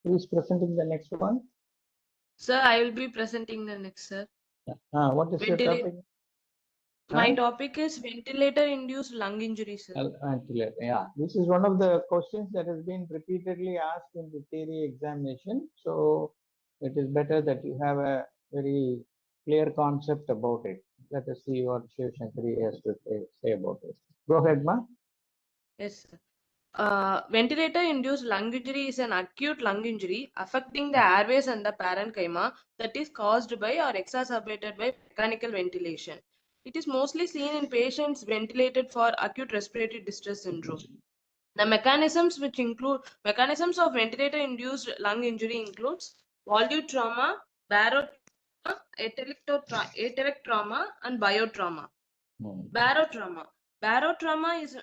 Who is presenting the next one? Sir, I will be presenting the next, sir. What is your topic? My topic is ventilator-induced lung injury, sir. Ventilator, yeah. This is one of the questions that has been repeatedly asked in the theory examination. So it is better that you have a very clear concept about it. Let us see what Shiv Shankari has to say about it. Go ahead, Ma. Yes, sir. Ventilator-induced lung injury is an acute lung injury affecting the airways and the parenchyma that is caused by or exacerbated by mechanical ventilation. It is mostly seen in patients ventilated for acute respiratory distress syndrome. The mechanisms of ventilator-induced lung injury includes volute trauma, barotrauma, atelic trauma, and biotrauma. Barotrauma is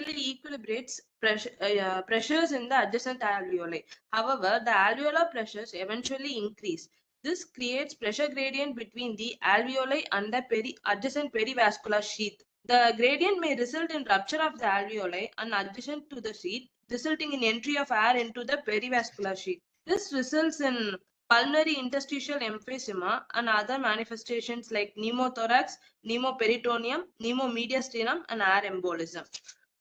equilibrates pressures in the adjacent alveoli. However, the alveolar pressures eventually increase. This creates pressure gradient between the alveoli and the adjacent perivascular sheath. The gradient may result in rupture of the alveoli and adjacent to the sheath, resulting in entry of air into the perivascular sheath. This results in pulmonary interstitial emphysema and other manifestations like pneumothorax, pneumoperitoneum, pneumomediastinum, and air embolism.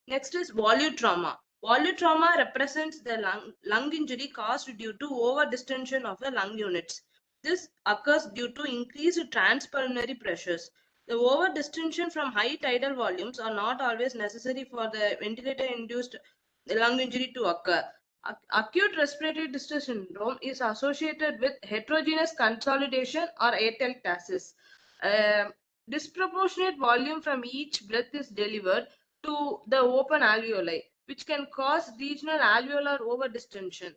Next is volute trauma. Volute trauma represents the lung injury caused due to overdistension of the lung units. This occurs due to increased transpulmonary pressures. The overdistension from high tidal volumes are not always necessary for the ventilator-induced lung injury to occur. Acute respiratory distress syndrome is associated with heterogeneous consolidation or atelectasis. Disproportionate volume from each breath is delivered to the open alveoli, which can cause regional alveolar overdistension.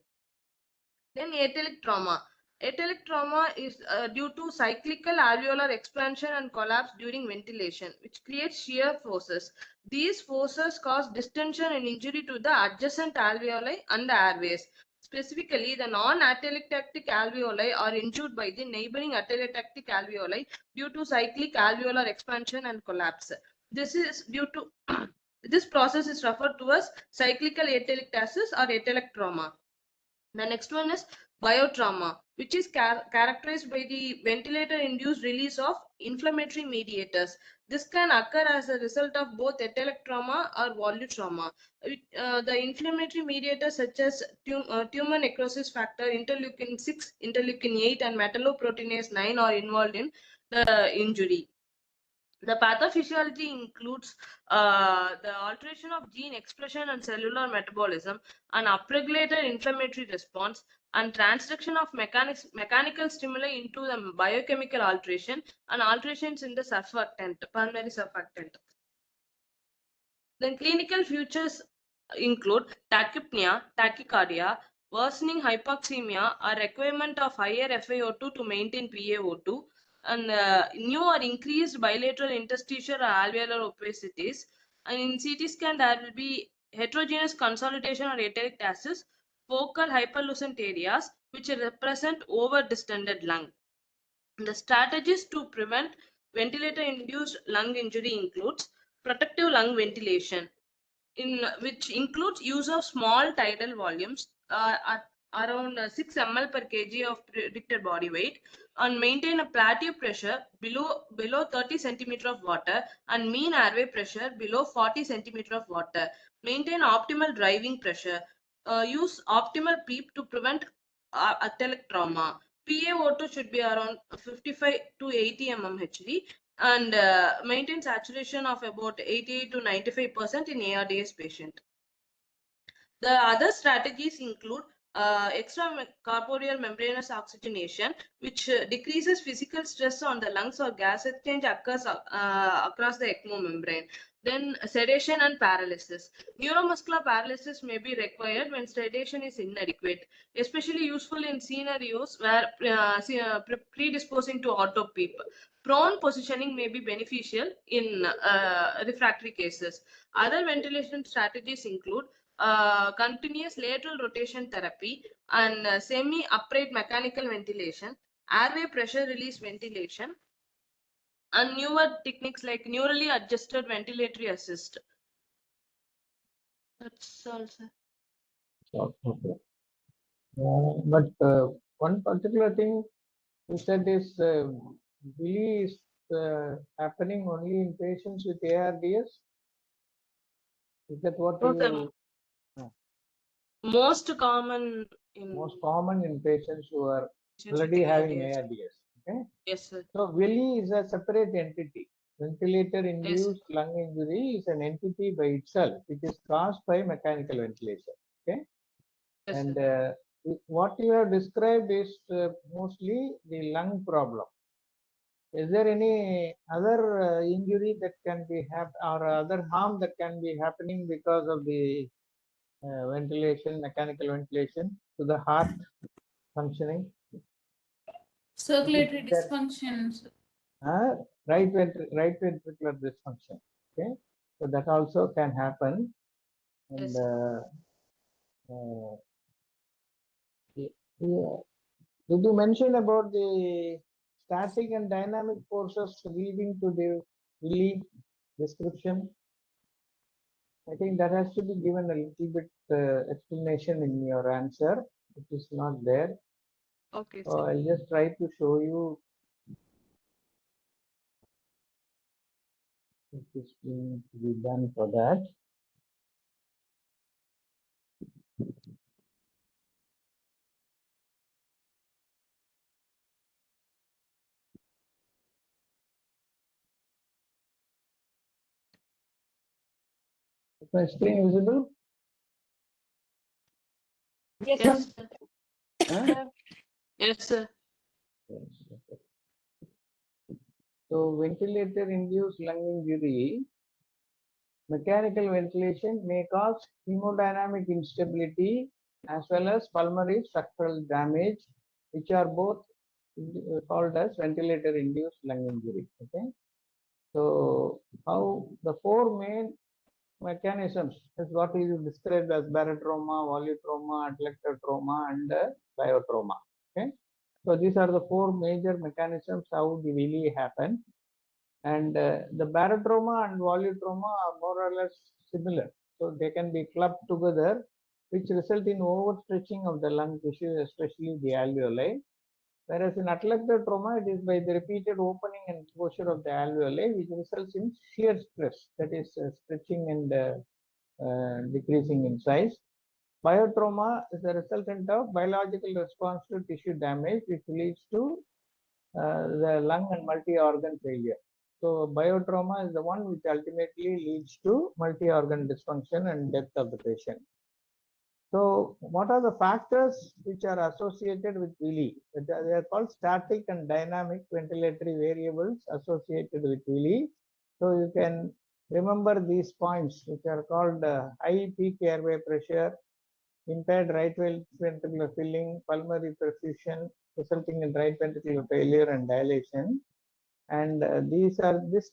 Then atelic trauma. Atelic trauma is due to cyclical alveolar expansion and collapse during ventilation, which creates shear forces. These forces cause distension and injury to the adjacent alveoli and the airways. Specifically, the non-atelectatic alveoli are injured by the neighboring atelectatic alveoli due to cyclic alveolar expansion and collapse. This is due to this process is referred to as cyclical atelectasis or atelic trauma. The next one is biotrauma, which is characterized by the ventilator-induced release of inflammatory mediators. This can occur as a result of both atelic trauma or volute trauma. The inflammatory mediators such as tumor necrosis factor, interleukin 6, interleukin 8, and metalloproteinase 9 are involved in the injury. The pathophysiology includes the alteration of gene expression and cellular metabolism, an upregulated inflammatory response, and transduction of mechanical stimuli into the biochemical alteration and alterations in the surfactant, pulmonary surfactant. Then clinical features include tachypnea, tachycardia, worsening hypoxemia, or requirement of higher FiO2 to maintain PaO2, and new or increased bilateral interstitial or alveolar opacities. And in CT scan, there will be heterogeneous consolidation or atelectasis, focal hyperlucent areas, which represent over-distended lung. The strategies to prevent ventilator-induced lung injury includes protective lung ventilation, which includes use of small tidal volumes at around 6 ml per kg of predicted body weight, and maintain a plateau pressure below 30 centimeter of water and mean airway pressure below 40 centimeter of water. Maintain optimal driving pressure. Use optimal PEEP to prevent atelic trauma. PaO2 should be around 55 to 80 mmHg and maintain saturation of about 88 to 95% in ARDS patient. The other strategies include extracorporeal membranous oxygenation, which decreases physical stress on the lungs or gas exchange occurs across the ECMO membrane. Then sedation and paralysis. Neuromuscular paralysis may be required when sedation is inadequate, especially useful in scenarios where predisposing to auto-PEEP. Prone positioning may be beneficial in refractory cases. Other ventilation strategies include continuous lateral rotation therapy and semi-upright mechanical ventilation, airway pressure release ventilation, and newer techniques like neurally adjusted ventilatory assist. That's all, sir. Okay. But one particular thing you said is Willy is happening only in patients with ARDS. Is that what No, you? most common in Most common in patients who are patients with already having ARDS. ARDS. Okay. Yes, sir. So Willy is a separate entity. Ventilator-induced Yes. lung injury is an entity by itself, which is caused by mechanical ventilation. Okay. Yes, And sir. what you have described is mostly the lung problem. Is there any other injury that can be or other harm that can be happening because of the ventilation, mechanical ventilation to the heart functioning? Circulatory dysfunctions. Right ventricular dysfunction. Okay, so that also can happen. And Yes. yeah. Did you mention about the static and dynamic forces leading to the Willy description? I think that has to be given a little bit explanation in your answer. It is not there. Okay, So sir. I'll just try to show you. It is going to be done for that. Is my screen visible? Yes, Yes, sir. Huh? Yes, sir. Yes. So ventilator-induced lung injury, mechanical ventilation may cause hemodynamic instability as well as pulmonary structural damage, which are both called as ventilator-induced lung injury. Okay. So how the four main mechanisms is what is described as barotrauma, volutrauma, atelector trauma, and biotrauma. Okay. So these are the four major mechanisms how the Willy happen. And the barotrauma and volutrauma are more or less similar. So they can be clubbed together, which result in overstretching of the lung tissue, especially the alveoli. Whereas in atelector trauma, it is by the repeated opening and closure of the alveoli, which results in shear stress, that is stretching and decreasing in size. Biotrauma is the resultant of biological response to tissue damage, which leads to the lung and multi-organ failure. So biotrauma is the one which ultimately leads to multi-organ dysfunction and death of the patient. So what are the factors which are associated with Willy? They are called static and dynamic ventilatory variables associated with Willy. So you can remember these points, which are called high peak airway pressure, impaired right ventricular filling, pulmonary perfusion, resulting in right ventricular failure and dilation. And these are this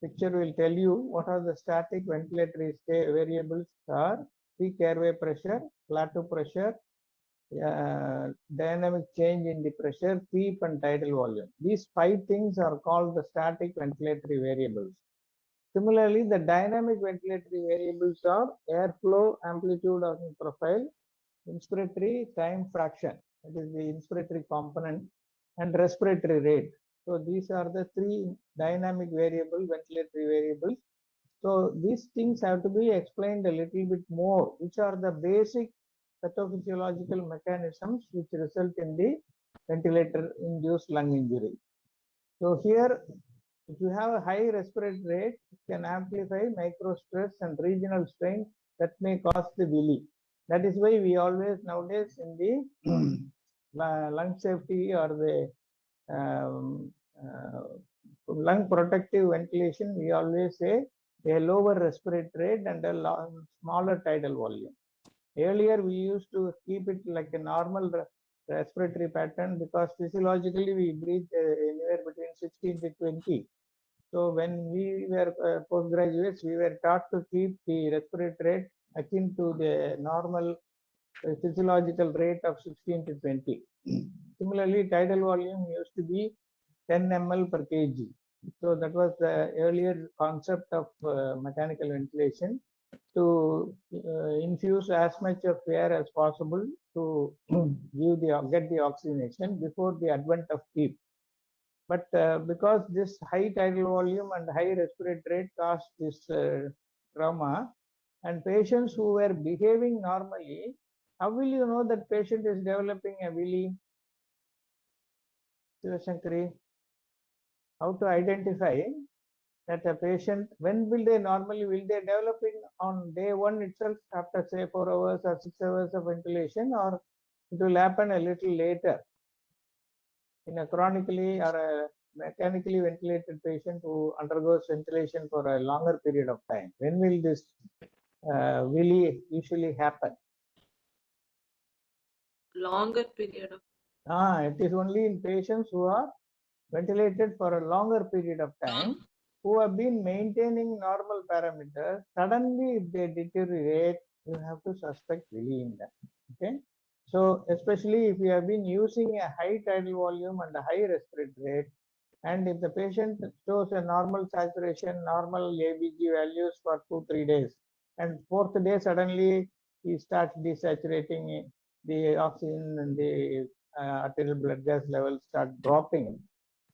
picture will tell you what are the static ventilatory variables are: peak airway pressure, plateau pressure, dynamic change in the pressure, PEEP, and tidal volume. These five things are called the static ventilatory variables. Similarly, the dynamic ventilatory variables are airflow, amplitude and profile, inspiratory time fraction, that is the inspiratory component, and respiratory rate. So these are the three dynamic ventilatory variables. So these things have to be explained a little bit more, which are the basic pathophysiological mechanisms which result in the ventilator-induced lung injury. So here, if you have a high respiratory rate, it can amplify microstress and regional strain that may cause the Willy. That is why we always nowadays in the lung safety or the lung protective ventilation, we always say a lower respiratory rate and a smaller tidal volume. Earlier, we used to keep it like a normal respiratory pattern because physiologically we breathe anywhere between 16 to 20. So when we were postgraduates, we were taught to keep the respiratory rate akin to the normal physiological rate of 16 to 20. Similarly, tidal volume used to be 10 ml per kg. So that was the earlier concept of mechanical ventilation, to infuse as much of air as possible to get the oxygenation before the advent of PEEP. But because this high tidal volume and high respiratory rate caused this trauma, and patients who were behaving normally, how will you know that patient is developing a willy? Shivashankari, how to identify that a patient, when will they develop on day one itself after say 4 hours or 6 hours of ventilation, or it will happen a little later in a chronically or a mechanically ventilated patient who undergoes ventilation for a longer period of time? When will this willy usually happen? Longer period of It is only in patients who are ventilated for a longer period of time, who have been maintaining normal parameters. Suddenly, if they deteriorate, you have to suspect willy in them. Okay. So, especially if you have been using a high tidal volume and a high respiratory rate, and if the patient shows a normal saturation, normal ABG values for 2-3 days, and fourth day suddenly he starts desaturating, the oxygen and the arterial blood gas levels start dropping,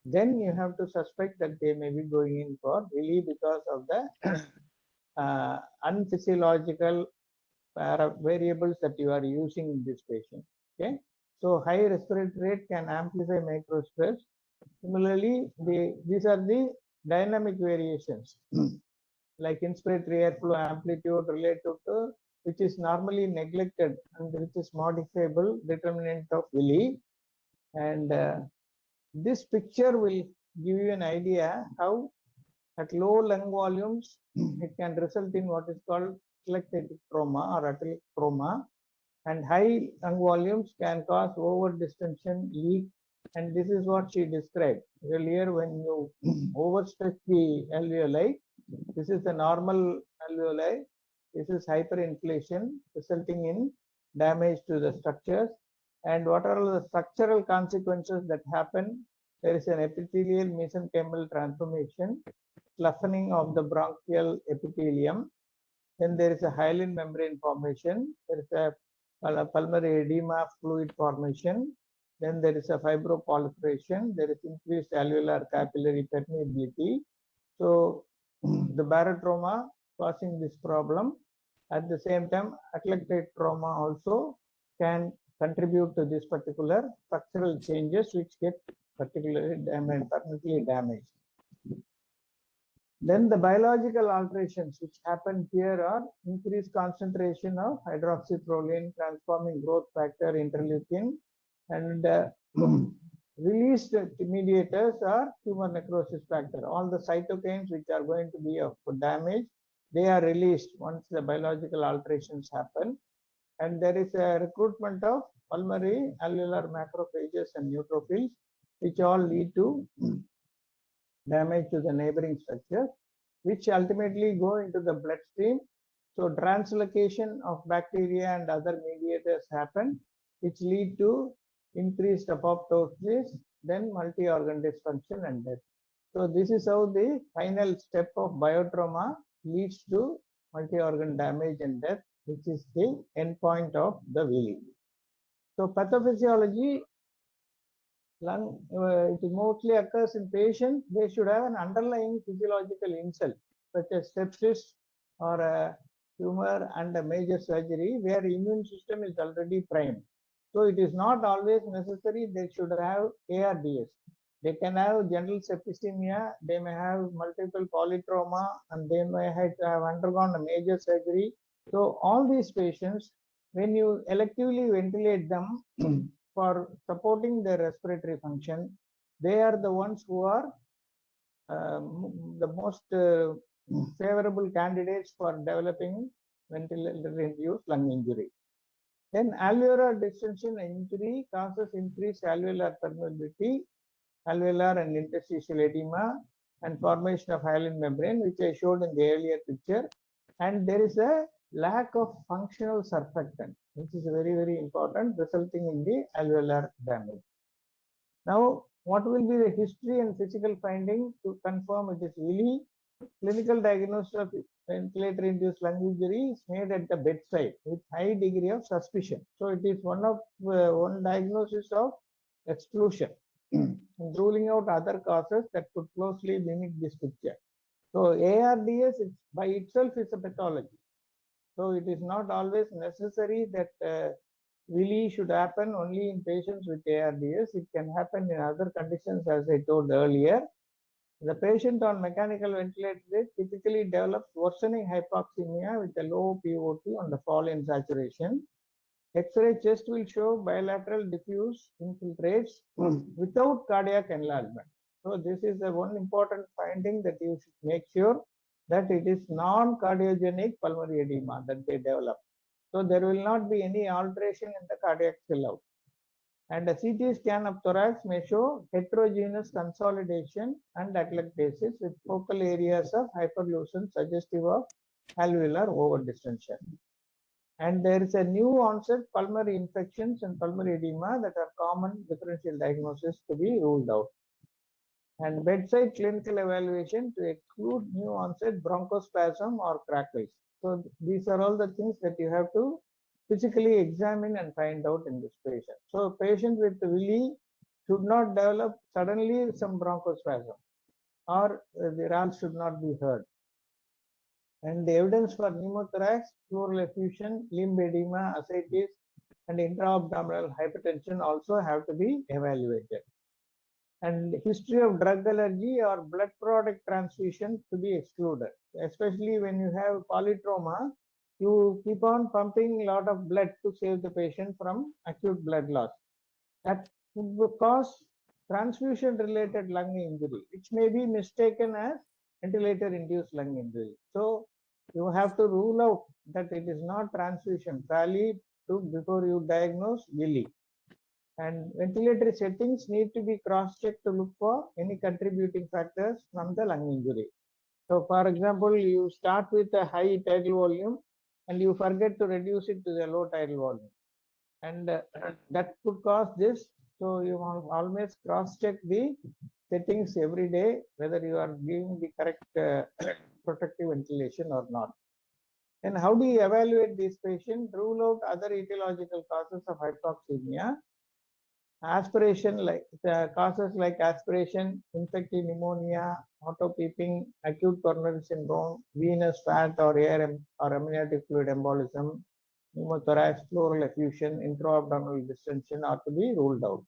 then you have to suspect that they may be going in for willy because of the unphysiological variables that you are using in this patient. Okay, so high respiratory rate can amplify microstress. Similarly, these are the dynamic variations like inspiratory airflow amplitude relative to which is normally neglected and which is modifiable determinant of willy. And this picture will give you an idea how at low lung volumes it can result in what is called atelectatic trauma or atelic trauma, and high lung volumes can cause over distension, leak, and this is what she described earlier. When you overstretch the alveoli, this is the normal alveoli, this is hyperinflation resulting in damage to the structures. And what are the structural consequences that happen? There is an epithelial mesenchymal transformation, sloughening of the bronchial epithelium. Then there is a hyaline membrane formation. There is a pulmonary edema fluid formation. Then there is a fibroproliferation. There is increased alveolar capillary permeability. So the barotrauma causing this problem. At the same time, atelectate trauma also can contribute to this particular structural changes which get particularly permanently damaged. Then the biological alterations which happen here are increased concentration of hydroxyproline, transforming growth factor, interleukin, and released mediators are tumor necrosis factor. All the cytokines which are going to be of damage, they are released once the biological alterations happen. And there is a recruitment of pulmonary alveolar macrophages and neutrophils, which all lead to damage to the neighboring structures, which ultimately go into the bloodstream. So translocation of bacteria and other mediators happen, which lead to increased apoptosis, then multi-organ dysfunction and death. So this is how the final step of biotrauma leads to multi-organ damage and death, which is the endpoint of the willy. So pathophysiology, lung, it mostly occurs in patients. They should have an underlying physiological insult, such as sepsis or a tumor and a major surgery where immune system is already primed. So it is not always necessary they should have ARDS. They can have general septicemia, they may have multiple polytrauma, and they may have undergone a major surgery. So all these patients, when you electively ventilate them for supporting their respiratory function, they are the ones who are the most favorable candidates for developing ventilator-induced lung injury. Then alveolar distension injury causes increased alveolar permeability, alveolar and interstitial edema, and formation of hyaline membrane, which I showed in the earlier picture. And there is a lack of functional surfactant, which is very, very important, resulting in the alveolar damage. Now, What will be the history and physical finding to confirm it is really clinical diagnosis of ventilator-induced lung injury is made at the bedside with high degree of suspicion. So it is one diagnosis of exclusion, ruling out other causes that could closely mimic this picture. So ARDS by itself is a pathology. So it is not always necessary that Willy should happen only in patients with ARDS. It can happen in other conditions, as I told earlier. The patient on mechanical ventilator typically develops worsening hypoxemia with a low PO2 and the fall in saturation. X-ray chest will show bilateral diffuse infiltrates without cardiac enlargement. So this is the one important finding that you should make sure that it is non-cardiogenic pulmonary edema that they develop. So there will not be any alteration in the cardiac fill-out. And a CT scan of thorax may show heterogeneous consolidation and atelectasis with focal areas of hyperlucence suggestive of alveolar overdistension. And there is a new onset pulmonary infections and pulmonary edema that are common differential diagnosis to be ruled out. And bedside clinical evaluation to exclude new onset bronchospasm or crackles. So these are all the things that you have to physically examine and find out in this patient. So patient with Willy should not develop suddenly some bronchospasm or the RAL should not be heard. And the evidence for pneumothorax, pleural effusion, limb edema, ascites, and intra-abdominal hypertension also have to be evaluated. And history of drug allergy or blood product transfusion to be excluded, especially when you have polytrauma. You keep on pumping a lot of blood to save the patient from acute blood loss. That could cause transfusion-related lung injury, which may be mistaken as ventilator-induced lung injury. So you have to rule out that it is not transfusion fairly before you diagnose Willy. And ventilatory settings need to be cross-checked to look for any contributing factors from the lung injury. So for example, you start with a high tidal volume and you forget to reduce it to the low tidal volume. And that could cause this. So you must always cross-check the settings every day, whether you are giving the correct protective ventilation or not. And how do you evaluate this patient? Rule out other etiological causes of hypoxemia. Aspiration, like causes like aspiration, infective pneumonia, autopeeping, acute coronary syndrome, venous fat or air or amniotic fluid embolism, pneumothorax, pleural effusion, intra-abdominal distension are to be ruled out.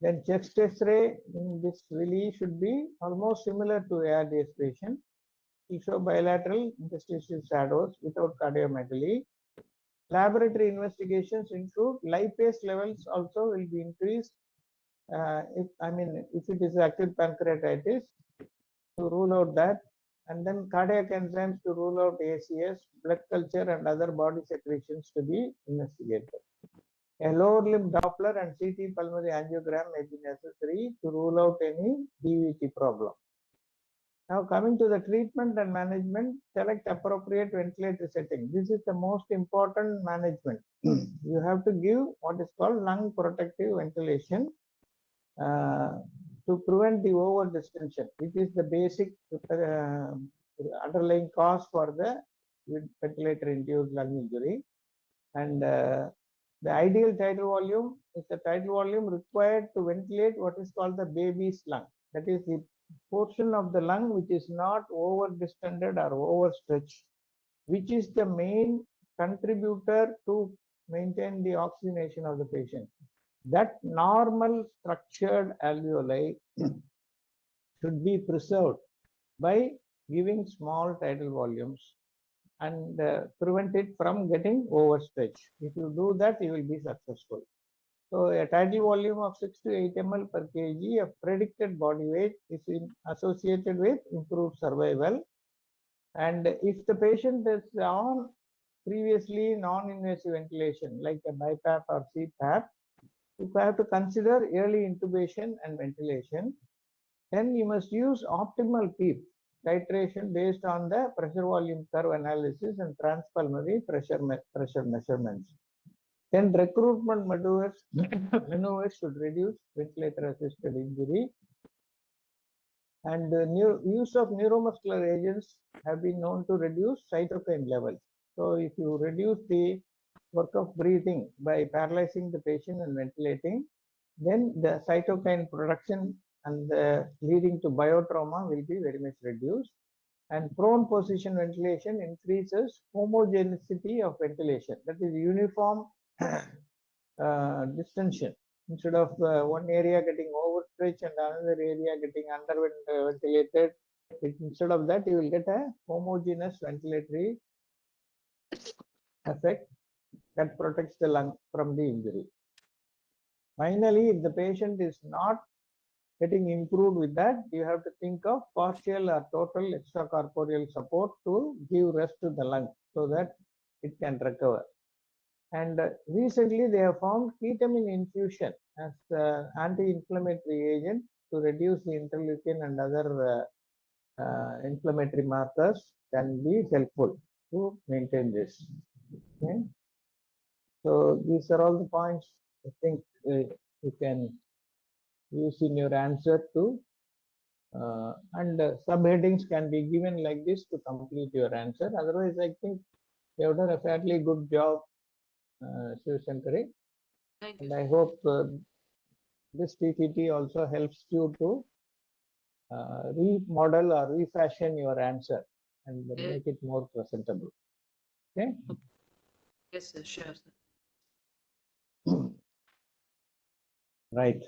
Then chest X-ray in this Willy should be almost similar to ARDS patient. It show bilateral interstitial shadows without cardiomegaly. Laboratory investigations include lipase levels also will be increased if it is acute pancreatitis, to rule out that, and then cardiac enzymes to rule out ACS, blood culture and other body secretions to be investigated. A lower limb Doppler and CT pulmonary angiogram may be necessary to rule out any DVT problem. Now coming to the treatment and management, select appropriate ventilator setting. This is the most important management. You have to give what is called lung protective ventilation to prevent the overdistension, which is the basic underlying cause for the ventilator-induced lung injury. And the ideal tidal volume is the tidal volume required to ventilate what is called the baby's lung. That is the portion of the lung which is not over distended or overstretched, which is the main contributor to maintain the oxygenation of the patient. That normal structured alveoli should be preserved by giving small tidal volumes and prevent it from getting overstretched. If you do that, you will be successful. So a tidal volume of 6 to 8 ml per kg of predicted body weight is associated with improved survival. And if the patient is on previously non-invasive ventilation like a BiPAP or CPAP, you have to consider early intubation and ventilation. Then you must use optimal PEEP titration based on the pressure volume curve analysis and transpulmonary pressure measurements. Then recruitment maneuvers should reduce ventilator-assisted injury. And the use of neuromuscular agents have been known to reduce cytokine levels. So if you reduce the work of breathing by paralyzing the patient and ventilating, then the cytokine production and leading to biotrauma will be very much reduced. And prone position ventilation increases homogeneity of ventilation, that is uniform distension. Instead of one area getting overstretched and another area getting underventilated, instead of that, you will get a homogeneous ventilatory effect that protects the lung from the injury. Finally, if the patient is not getting improved with that, you have to think of partial or total extracorporeal support to give rest to the lung so that it can recover. And recently they have found ketamine infusion as anti-inflammatory agent to reduce the interleukin and other inflammatory markers can be helpful to maintain this. Okay. So these are all the points I think you can use in your answer to and subheadings can be given like this to complete your answer. Otherwise, I think you have done a fairly good job, Shiv-Shankari. Thank And you. I hope this PPT also helps you to remodel or refashion your answer and make it more presentable. Okay. Yes, sir. Sure, sir. Right.